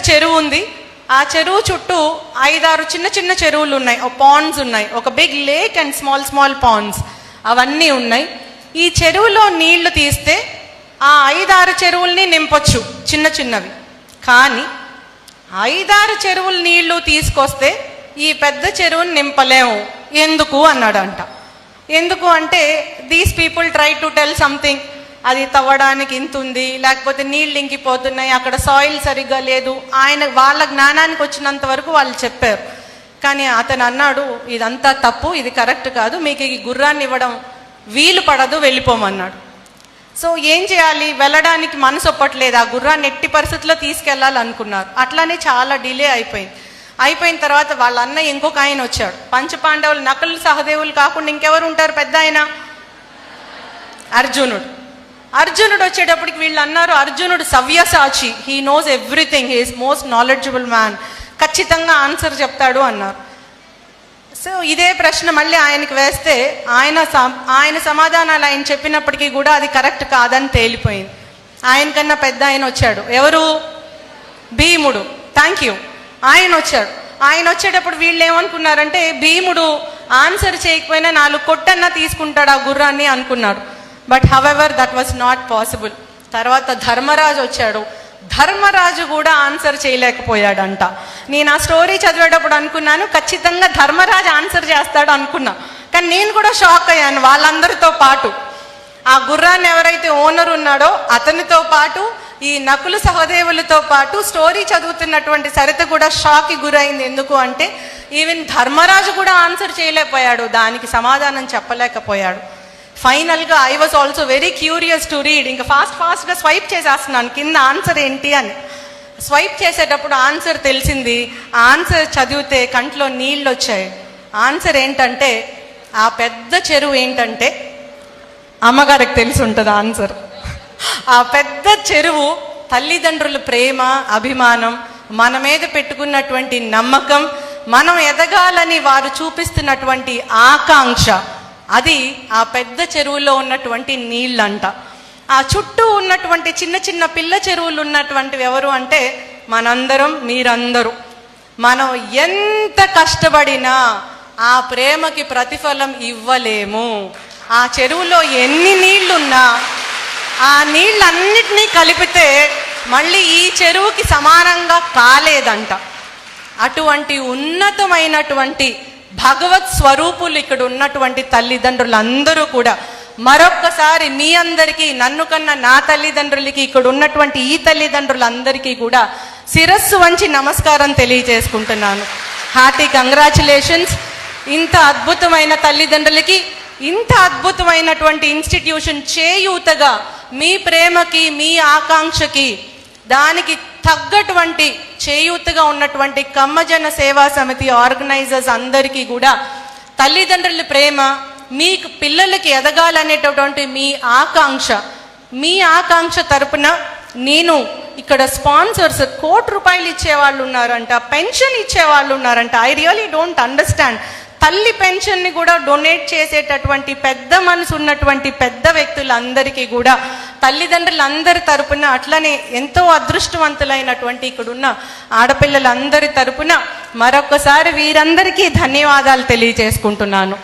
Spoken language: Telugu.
చెరువు ఉంది. ఆ చెరువు చుట్టూ 5-6 చిన్న చిన్న చెరువులు ఉన్నాయి, పాండ్స్ ఉన్నాయి, ఒక big lake and small small ponds అవన్నీ ఉన్నాయి. ఈ చెరువులో నీళ్లు తీస్తే ఆ 5-6 చెరువుల్ని నింపొచ్చు చిన్న చిన్నవి. కానీ 5-6 చెరువుల నీళ్లు తీసుకొస్తే ఈ పెద్ద చెరువుని నింపలేము. ఎందుకు అన్నాడంట. ఎందుకు అంటే these people try to tell something, అది తవ్వడానికి ఇంత ఉంది, లేకపోతే నీళ్ళు ఇంకిపోతున్నాయి, అక్కడ సాయిల్ సరిగ్గా లేదు, వాళ్ళ జ్ఞానానికి వచ్చినంత వరకు వాళ్ళు చెప్పారు. కానీ అతను అన్నాడు, ఇదంతా తప్పు, ఇది కరెక్ట్ కాదు, మీకు ఈ గుర్రాన్ని ఇవ్వడం వీలు పడదు, వెళ్ళిపోమన్నాడు. సో ఏం చేయాలి, వెళ్ళడానికి మనసు ఒప్పట్లేదు. ఆ గుర్రాన్ని ఎట్టి పరిస్థితుల్లో తీసుకెళ్లాలనుకున్నారు. అట్లానే చాలా డిలే అయిపోయింది. అయిపోయిన తర్వాత వాళ్ళ అన్నయ్య ఇంకొక ఆయన వచ్చాడు. పంచపాండవులు నకులు సహదేవులు కాకుండా ఇంకెవరు ఉంటారు, పెద్ద ఆయన అర్జునుడు వచ్చేటప్పటికి వీళ్ళు అన్నారు, అర్జునుడు Savyasachi, he knows everything, he is most knowledgeable man, ఖచ్చితంగా ఆన్సర్ చెప్తాడు అన్నారు. సో ఇదే ప్రశ్న మళ్ళీ ఆయనకి వేస్తే ఆయన సమాధానాలు ఆయన చెప్పినప్పటికీ కూడా అది కరెక్ట్ కాదని తేలిపోయింది. ఆయనకన్నా పెద్ద ఆయన వచ్చాడు. ఎవరు? భీముడు. Thank you. ఆయన వచ్చేటప్పుడు వీళ్ళు ఏమనుకున్నారంటే, భీముడు ఆన్సర్ చేయకపోయినా 4 కొట్టన్నా తీసుకుంటాడు ఆ గుర్రాన్ని అనుకున్నాడు. But however that was not possible. తర్వాత ధర్మరాజు వచ్చాడు. ధర్మరాజు కూడా ఆన్సర్ చేయలేకపోయాడంట. నేను ఆ స్టోరీ చదివేటప్పుడు అనుకున్నాను, ఖచ్చితంగా ధర్మరాజు ఆన్సర్ చేస్తాడు అనుకున్నా. కానీ నేను కూడా షాక్ అయ్యాను. వాళ్ళందరితో పాటు ఆ గుర్రాన్ని ఎవరైతే ఓనర్ ఉన్నాడో అతనితో పాటు ఈ నకులు సహదేవులతో పాటు స్టోరీ చదువుతున్నటువంటి సరిత కూడా షాక్కి గురైంది. ఎందుకు అంటే ఈవెన్ ధర్మరాజు కూడా ఆన్సర్ చేయలేకపోయాడు, దానికి సమాధానం చెప్పలేకపోయాడు. ఫైనల్గా I was also very curious to read. ఇంకా ఫాస్ట్గా స్వైప్ చేసేస్తున్నాను కింద ఆన్సర్ ఏంటి అని. స్వైప్ చేసేటప్పుడు ఆన్సర్ తెలిసింది. ఆన్సర్ చదివితే కంట్లో నీళ్ళు వచ్చాయి. ఆన్సర్ ఏంటంటే, ఆ పెద్ద చెరువు ఏంటంటే, అమ్మగారికి తెలిసి ఉంటుంది ఆన్సర్. ఆ పెద్ద చెరువు తల్లిదండ్రుల ప్రేమ, అభిమానం, మన మీద పెట్టుకున్నటువంటి నమ్మకం, మనం ఎదగాలని వారు చూపిస్తున్నటువంటి ఆకాంక్ష, అది ఆ పెద్ద చెరువులో ఉన్నటువంటి నీళ్ళంట. ఆ చుట్టూ ఉన్నటువంటి చిన్న చిన్న పిల్ల చెరువులు ఉన్నటువంటివి ఎవరు అంటే మనందరం, మీరందరూ. మనం ఎంత కష్టపడినా ఆ ప్రేమకి ప్రతిఫలం ఇవ్వలేము. ఆ చెరువులో ఎన్ని నీళ్లున్నా ఆ నీళ్ళన్నిటినీ కలిపితే మళ్ళీ ఈ చెరువుకి సమానంగా కాలేదంట. అటువంటి ఉన్నతమైనటువంటి భగవత్ స్వరూపులు ఇక్కడ ఉన్నటువంటి తల్లిదండ్రులందరూ కూడా మరొక్కసారి మీ అందరికీ, నన్ను కన్నా నా తల్లిదండ్రులకి, ఇక్కడ ఉన్నటువంటి ఈ తల్లిదండ్రులందరికీ కూడా శిరస్సు వంచి నమస్కారం తెలియజేసుకుంటున్నాను. Hearty congratulations. ఇంత అద్భుతమైన తల్లిదండ్రులకి, ఇంత అద్భుతమైనటువంటి ఇన్స్టిట్యూషన్ చేయూతగా మీ ప్రేమకి, మీ ఆకాంక్షకి, దానికి తగ్గటువంటి చేయూతగా ఉన్నటువంటి కమ్మజన సేవా సమితి ఆర్గనైజర్స్ అందరికీ కూడా తల్లిదండ్రుల ప్రేమ, మీకు పిల్లలకి ఎదగాలనేటటువంటి మీ ఆకాంక్ష తరపున నేను ఇక్కడ స్పాన్సర్స్ ₹1 కోటి ఇచ్చేవాళ్ళు ఉన్నారంట, పెన్షన్ ఇచ్చేవాళ్ళు ఉన్నారంట. I really don't understand. తల్లి పెన్షన్ని కూడా డొనేట్ చేసేటటువంటి పెద్ద మనసు ఉన్నటువంటి పెద్ద వ్యక్తులందరికీ కూడా తల్లిదండ్రులందరి తరపున, అట్లనే ఎంతో అదృష్టవంతులైనటువంటి ఇక్కడున్న ఆడపిల్లలందరి తరపున మరొకసారి వీరందరికీ ధన్యవాదాలు తెలియజేసుకుంటున్నాను.